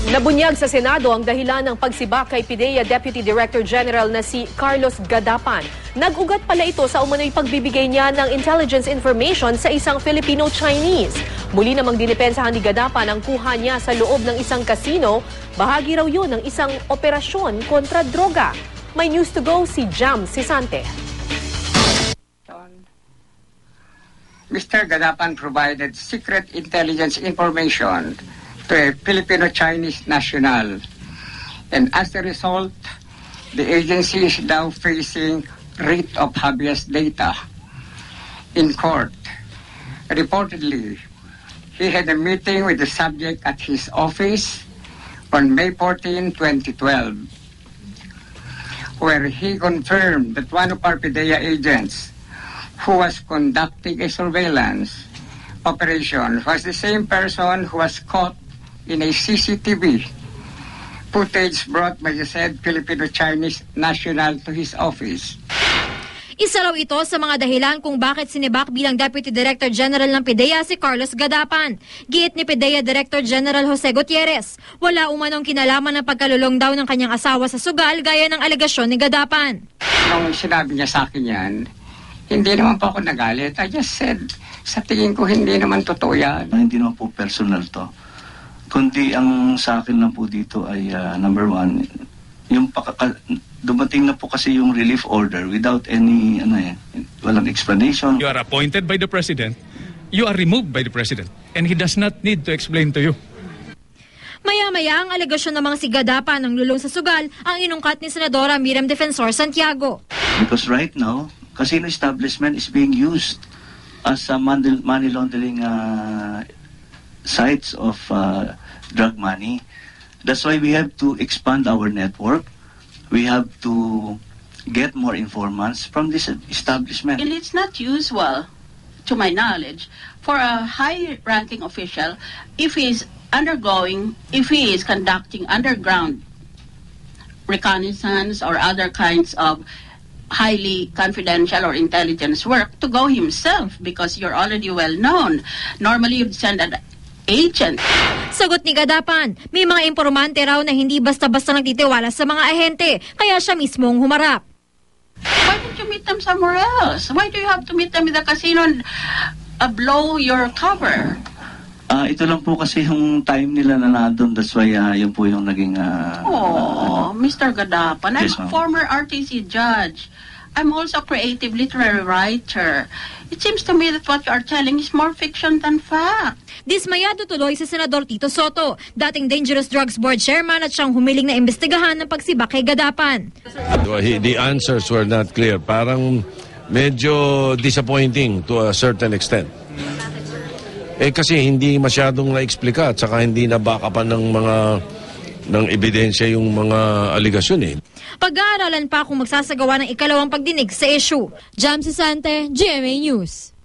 Nabunyag sa Senado ang dahilan ng pagsibak kay PIDEA Deputy Director General na si Carlos Gadapan. Nag-ugat pala ito sa umano'y pagbibigay niya ng intelligence information sa isang Filipino-Chinese. Muli namang dinipensahan ni Gadapan ang kuha niya sa loob ng isang kasino. Bahagi raw yun ng isang operasyon kontra droga. May news to go si Jam Sisante. Mr. Gadapan provided secret intelligence information to a Filipino-Chinese national. And as a result, the agency is now facing writ of habeas data in court. Reportedly, he had a meeting with the subject at his office on May 14, 2012, where he confirmed that one of our PIDEA agents who was conducting a surveillance operation was the same person who was caught in a CCTV footage brought by the said Filipino-Chinese national to his office. Isa raw ito sa mga dahilan kung bakit sinibak bilang Deputy Director General ng PIDEA si Carlos Gadapan. Giit ni PIDEA Director General Jose Gutierrez, wala umanong kinalaman ng pagkalulong daw ng kanyang asawa sa sugal gaya ng alegasyon ni Gadapan. Nung sinabi niya sa akin yan, hindi naman po ako nagalit. I just said, sa tingin ko hindi naman totoo yan. Hindi naman po personal to. Kundi ang sa akin lang po dito ay number one, yung dumating na po kasi yung relief order without any walang explanation. You are appointed by the President, you are removed by the President, and he does not need to explain to you. Maya-maya ang alegasyon ng mga si Gadapan ng lulong sa sugal ang inungkat ni Senadora Miriam Defensor Santiago. Because right now, casino establishment is being used as a money laundering sites of drug money. That's why we have to expand our network. We have to get more informants from this establishment. And it's not usual, to my knowledge, for a high-ranking official, if he is conducting underground reconnaissance or other kinds of highly confidential or intelligence work, to go himself because you're already well known. Normally, you'd send an agent. Sagot ni Gadapan, may mga impormante raw na hindi basta-basta nagtitiwala sa mga ahente, kaya siya mismong humarap. Why don't you meet them somewhere else? Why do you have to meet them in the casino and blow your cover? Ito lang po kasi yung time nila na nandun. That's why yun po yung naging... Mr. Gadapan, I'm yes, a former RTC judge. I'm also a creative literary writer. It seems to me that what you are telling is more fiction than fact. Dismayado tuloy si Senador Tito Soto, dating Dangerous Drugs Board Chairman at siyang humiling na imbestigahan ng pagsibak kay Gadapan. The answers were not clear. Parang medyo disappointing to a certain extent. Kasi hindi masyadong na-explika at saka hindi nabakapan ng ebidensya yung mga aligasyon Pag-aaralan pa kung magsasagawa ng ikalawang pagdinig sa issue. Jam Sisante, GMA News.